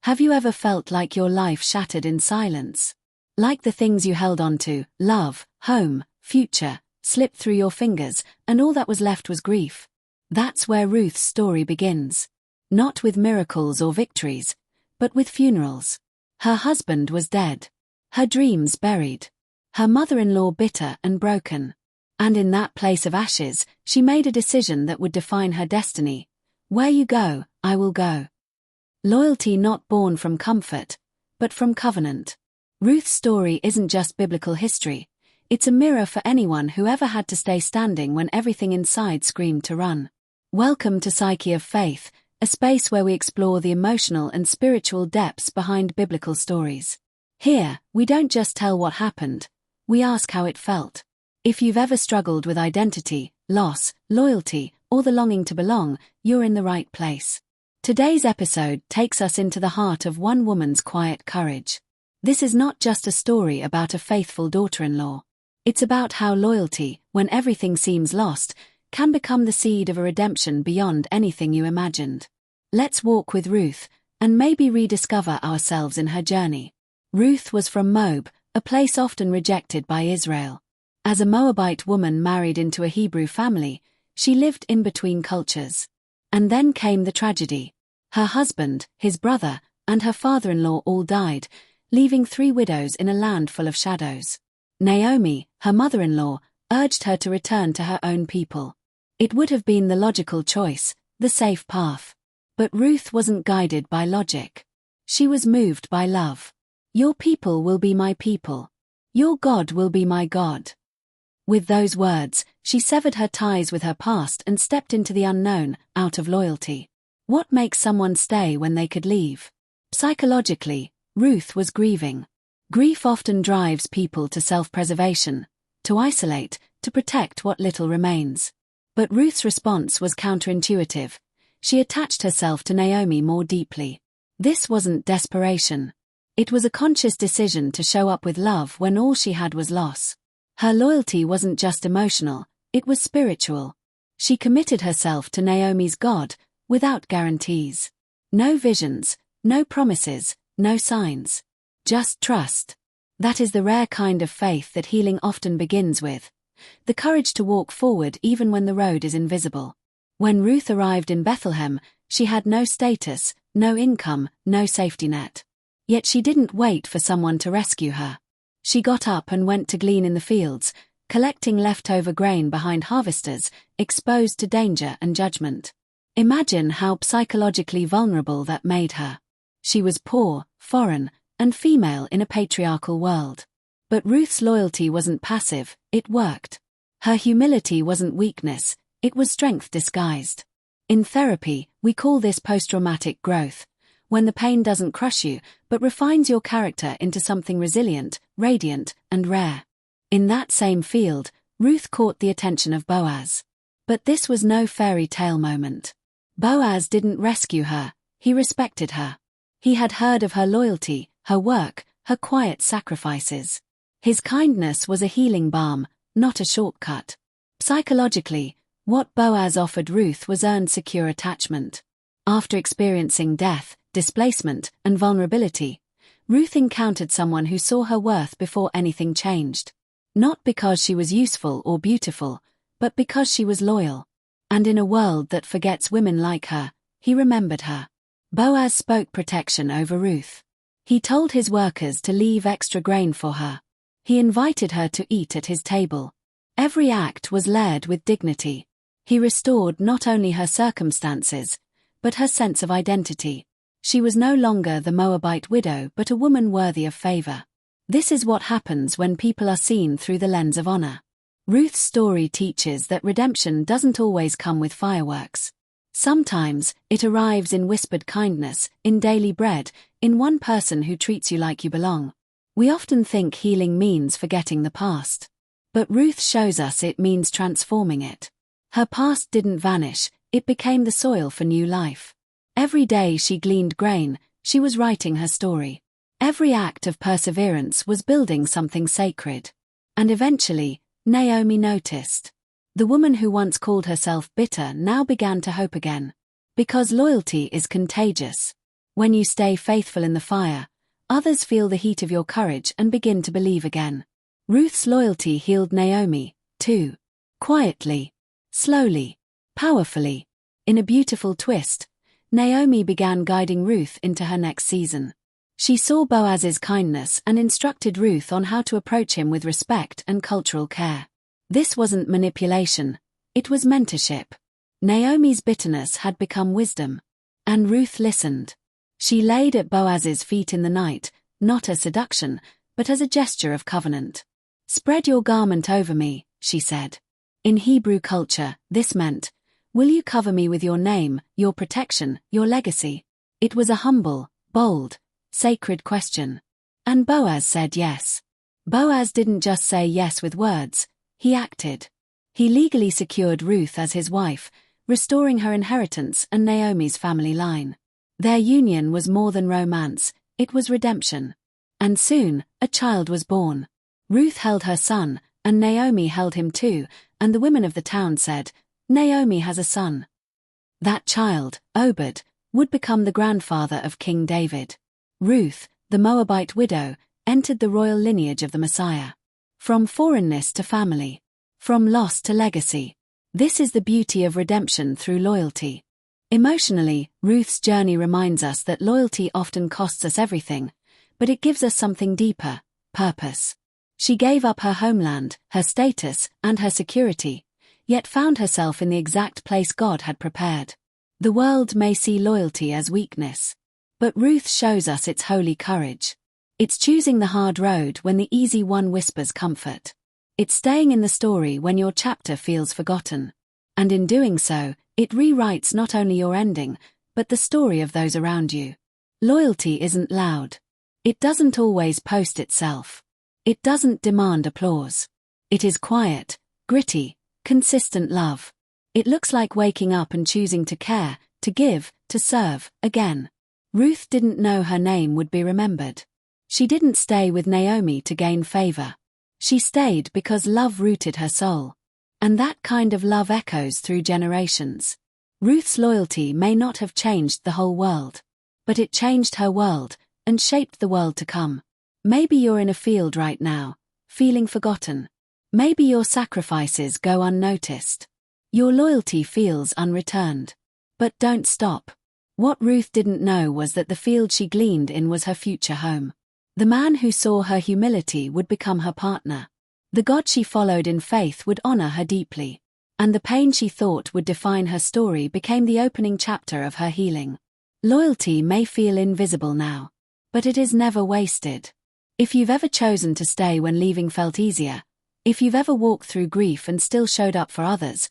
Have you ever felt like your life shattered in silence? Like the things you held on to, love, home, future, slipped through your fingers, and all that was left was grief? That's where Ruth's story begins. Not with miracles or victories, but with funerals. Her husband was dead. Her dreams buried. Her mother-in-law bitter and broken. And in that place of ashes, she made a decision that would define her destiny. Where you go, I will go. Loyalty not born from comfort, but from covenant. Ruth's story isn't just biblical history. It's a mirror for anyone who ever had to stay standing when everything inside screamed to run. Welcome to Psyche of Faith, a space where we explore the emotional and spiritual depths behind biblical stories. Here, we don't just tell what happened, we ask how it felt. If you've ever struggled with identity, loss, loyalty, or the longing to belong, you're in the right place. Today's episode takes us into the heart of one woman's quiet courage. This is not just a story about a faithful daughter-in-law. It's about how loyalty, when everything seems lost, can become the seed of a redemption beyond anything you imagined. Let's walk with Ruth, and maybe rediscover ourselves in her journey. Ruth was from Moab, a place often rejected by Israel. As a Moabite woman married into a Hebrew family, she lived in between cultures. And then came the tragedy. Her husband, his brother, and her father-in-law all died, leaving 3 widows in a land full of shadows. Naomi, her mother-in-law, urged her to return to her own people. It would have been the logical choice, the safe path. But Ruth wasn't guided by logic. She was moved by love. Your people will be my people. Your God will be my God. With those words, she severed her ties with her past and stepped into the unknown, out of loyalty. What makes someone stay when they could leave? Psychologically, Ruth was grieving. Grief often drives people to self-preservation, to isolate, to protect what little remains. But Ruth's response was counterintuitive. She attached herself to Naomi more deeply. This wasn't desperation. It was a conscious decision to show up with love when all she had was loss. Her loyalty wasn't just emotional, it was spiritual. She committed herself to Naomi's God, without guarantees. No visions, no promises, no signs. Just trust. That is the rare kind of faith that healing often begins with. The courage to walk forward even when the road is invisible. When Ruth arrived in Bethlehem, she had no status, no income, no safety net. Yet she didn't wait for someone to rescue her. She got up and went to glean in the fields, collecting leftover grain behind harvesters, exposed to danger and judgment. Imagine how psychologically vulnerable that made her. She was poor, foreign, and female in a patriarchal world. But Ruth's loyalty wasn't passive, it worked. Her humility wasn't weakness, it was strength disguised. In therapy, we call this post-traumatic growth, when the pain doesn't crush you, but refines your character into something resilient, radiant, and rare. In that same field, Ruth caught the attention of Boaz. But this was no fairy tale moment. Boaz didn't rescue her, he respected her. He had heard of her loyalty, her work, her quiet sacrifices. His kindness was a healing balm, not a shortcut. Psychologically, what Boaz offered Ruth was earned secure attachment. After experiencing death, displacement, and vulnerability, Ruth encountered someone who saw her worth before anything changed. Not because she was useful or beautiful, but because she was loyal. And in a world that forgets women like her, he remembered her. Boaz spoke protection over Ruth. He told his workers to leave extra grain for her. He invited her to eat at his table. Every act was layered with dignity. He restored not only her circumstances, but her sense of identity. She was no longer the Moabite widow but a woman worthy of favor. This is what happens when people are seen through the lens of honor. Ruth's story teaches that redemption doesn't always come with fireworks. Sometimes, it arrives in whispered kindness, in daily bread, in one person who treats you like you belong. We often think healing means forgetting the past. But Ruth shows us it means transforming it. Her past didn't vanish, it became the soil for new life. Every day she gleaned grain, she was writing her story. Every act of perseverance was building something sacred. And eventually, Naomi noticed. The woman who once called herself bitter now began to hope again. Because loyalty is contagious. When you stay faithful in the fire, others feel the heat of your courage and begin to believe again. Ruth's loyalty healed Naomi, too. Quietly, slowly, powerfully. In a beautiful twist, Naomi began guiding Ruth into her next season. She saw Boaz's kindness and instructed Ruth on how to approach him with respect and cultural care. This wasn't manipulation, it was mentorship. Naomi's bitterness had become wisdom. And Ruth listened. She laid at Boaz's feet in the night, not as seduction, but as a gesture of covenant. "Spread your garment over me," she said. In Hebrew culture, this meant, "Will you cover me with your name, your protection, your legacy?" It was a humble, bold, sacred question. And Boaz said yes. Boaz didn't just say yes with words, he acted. He legally secured Ruth as his wife, restoring her inheritance and Naomi's family line. Their union was more than romance, it was redemption. And soon, a child was born. Ruth held her son, and Naomi held him too, and the women of the town said, "Naomi has a son." That child, Obed, would become the grandfather of King David. Ruth, the Moabite widow, entered the royal lineage of the Messiah. From foreignness to family. From loss to legacy. This is the beauty of redemption through loyalty. Emotionally, Ruth's journey reminds us that loyalty often costs us everything, but it gives us something deeper, purpose. She gave up her homeland, her status, and her security, yet found herself in the exact place God had prepared. The world may see loyalty as weakness, but Ruth shows us its holy courage. It's choosing the hard road when the easy one whispers comfort. It's staying in the story when your chapter feels forgotten. And in doing so, it rewrites not only your ending, but the story of those around you. Loyalty isn't loud. It doesn't always post itself. It doesn't demand applause. It is quiet, gritty, consistent love. It looks like waking up and choosing to care, to give, to serve, again. Ruth didn't know her name would be remembered. She didn't stay with Naomi to gain favor. She stayed because love rooted her soul. And that kind of love echoes through generations. Ruth's loyalty may not have changed the whole world, but it changed her world and shaped the world to come. Maybe you're in a field right now, feeling forgotten. Maybe your sacrifices go unnoticed. Your loyalty feels unreturned. But don't stop. What Ruth didn't know was that the field she gleaned in was her future home. The man who saw her humility would become her partner. The God she followed in faith would honor her deeply. And the pain she thought would define her story became the opening chapter of her healing. Loyalty may feel invisible now, but it is never wasted. If you've ever chosen to stay when leaving felt easier, if you've ever walked through grief and still showed up for others,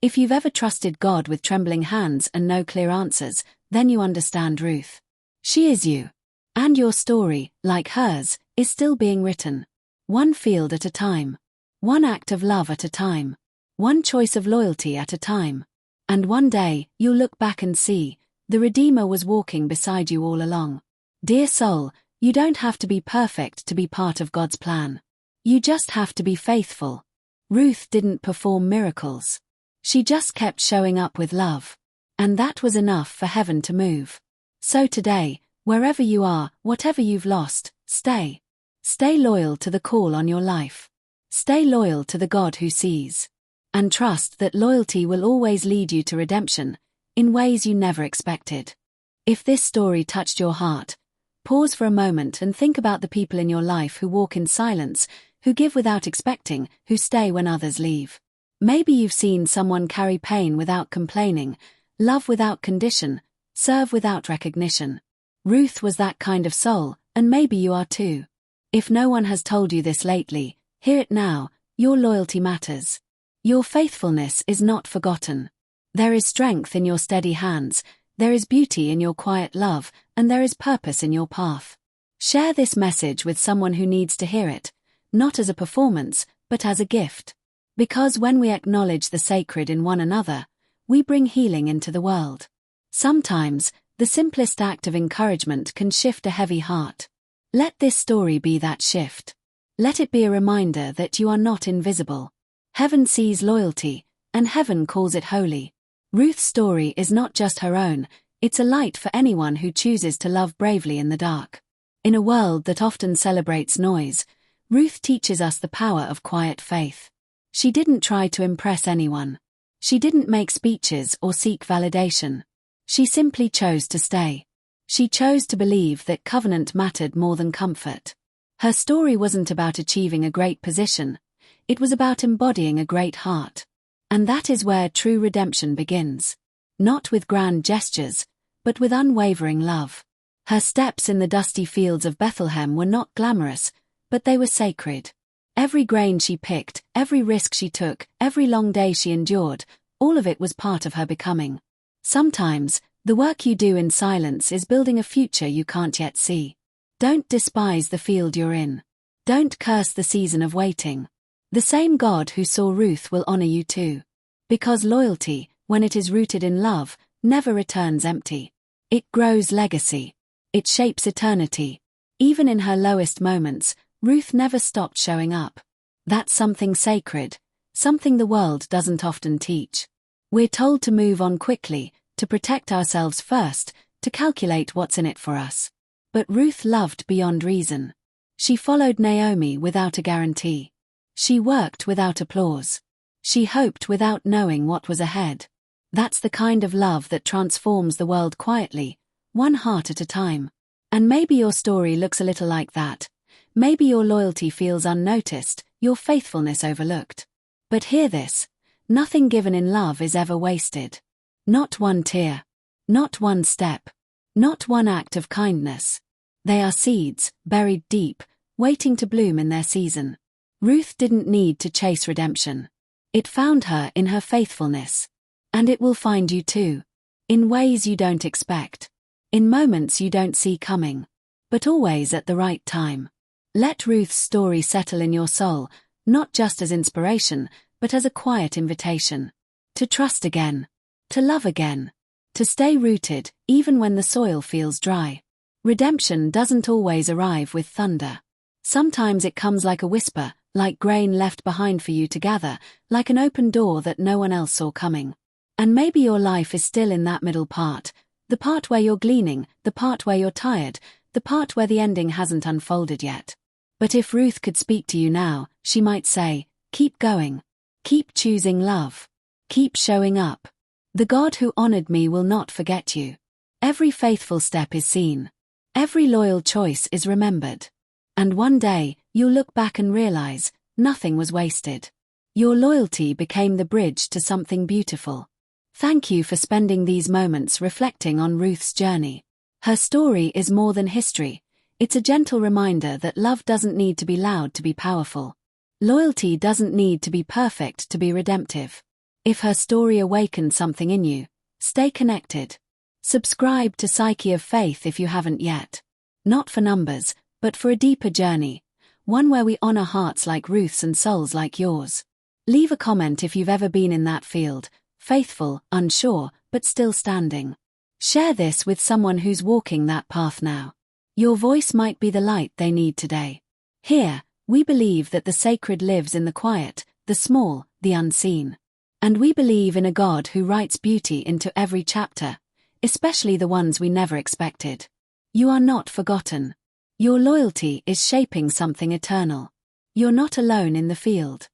if you've ever trusted God with trembling hands and no clear answers, then you understand Ruth. She is you. And your story, like hers, is still being written. One field at a time. One act of love at a time. One choice of loyalty at a time. And one day, you'll look back and see, the Redeemer was walking beside you all along. Dear soul, you don't have to be perfect to be part of God's plan. You just have to be faithful. Ruth didn't perform miracles. She just kept showing up with love. And that was enough for heaven to move. So today, wherever you are, whatever you've lost, stay. Stay loyal to the call on your life. Stay loyal to the God who sees. And trust that loyalty will always lead you to redemption, in ways you never expected. If this story touched your heart, pause for a moment and think about the people in your life who walk in silence, who give without expecting, who stay when others leave. Maybe you've seen someone carry pain without complaining, love without condition, serve without recognition. Ruth was that kind of soul, and maybe you are too. If no one has told you this lately, hear it now, your loyalty matters. Your faithfulness is not forgotten. There is strength in your steady hands, there is beauty in your quiet love, and there is purpose in your path. Share this message with someone who needs to hear it, not as a performance, but as a gift. Because when we acknowledge the sacred in one another, we bring healing into the world. Sometimes, the simplest act of encouragement can shift a heavy heart. Let this story be that shift. Let it be a reminder that you are not invisible. Heaven sees loyalty, and heaven calls it holy. Ruth's story is not just her own, It's a light for anyone who chooses to love bravely in the dark. In a world that often celebrates noise, Ruth teaches us the power of quiet faith. She didn't try to impress anyone. She didn't make speeches or seek validation. She simply chose to stay. She chose to believe that covenant mattered more than comfort. Her story wasn't about achieving a great position. It was about embodying a great heart. And that is where true redemption begins. Not with grand gestures, but with unwavering love. Her steps in the dusty fields of Bethlehem were not glamorous, but they were sacred. Every grain she picked, every risk she took, every long day she endured, all of it was part of her becoming. Sometimes, the work you do in silence is building a future you can't yet see. Don't despise the field you're in. Don't curse the season of waiting. The same God who saw Ruth will honor you too. Because loyalty, when it is rooted in love, never returns empty. It grows legacy. It shapes eternity. Even in her lowest moments, Ruth never stopped showing up. That's something sacred, something the world doesn't often teach. We're told to move on quickly, to protect ourselves first, to calculate what's in it for us. But Ruth loved beyond reason. She followed Naomi without a guarantee. She worked without applause. She hoped without knowing what was ahead. That's the kind of love that transforms the world quietly, one heart at a time. And maybe your story looks a little like that. Maybe your loyalty feels unnoticed, your faithfulness overlooked. But hear this: nothing given in love is ever wasted. Not one tear. Not one step. Not one act of kindness. They are seeds, buried deep, waiting to bloom in their season. Ruth didn't need to chase redemption. It found her in her faithfulness. And it will find you too. In ways you don't expect. In moments you don't see coming. But always at the right time. Let Ruth's story settle in your soul, not just as inspiration, but as a quiet invitation. To trust again. To love again. To stay rooted, even when the soil feels dry. Redemption doesn't always arrive with thunder. Sometimes it comes like a whisper, like grain left behind for you to gather, like an open door that no one else saw coming. And maybe your life is still in that middle part, the part where you're gleaning, the part where you're tired, the part where the ending hasn't unfolded yet. But if Ruth could speak to you now, she might say, keep going. Keep choosing love. Keep showing up. The God who honored me will not forget you. Every faithful step is seen. Every loyal choice is remembered. And one day, you'll look back and realize, nothing was wasted. Your loyalty became the bridge to something beautiful. Thank you for spending these moments reflecting on Ruth's journey. Her story is more than history. It's a gentle reminder that love doesn't need to be loud to be powerful. Loyalty doesn't need to be perfect to be redemptive. If her story awakened something in you, stay connected. Subscribe to Psyche of Faith if you haven't yet. Not for numbers, but for a deeper journey, one where we honor hearts like Ruth's and souls like yours. Leave a comment if you've ever been in that field, faithful, unsure, but still standing. Share this with someone who's walking that path now. Your voice might be the light they need today. Here, we believe that the sacred lives in the quiet, the small, the unseen. And we believe in a God who writes beauty into every chapter, especially the ones we never expected. You are not forgotten. Your loyalty is shaping something eternal. You're not alone in the field.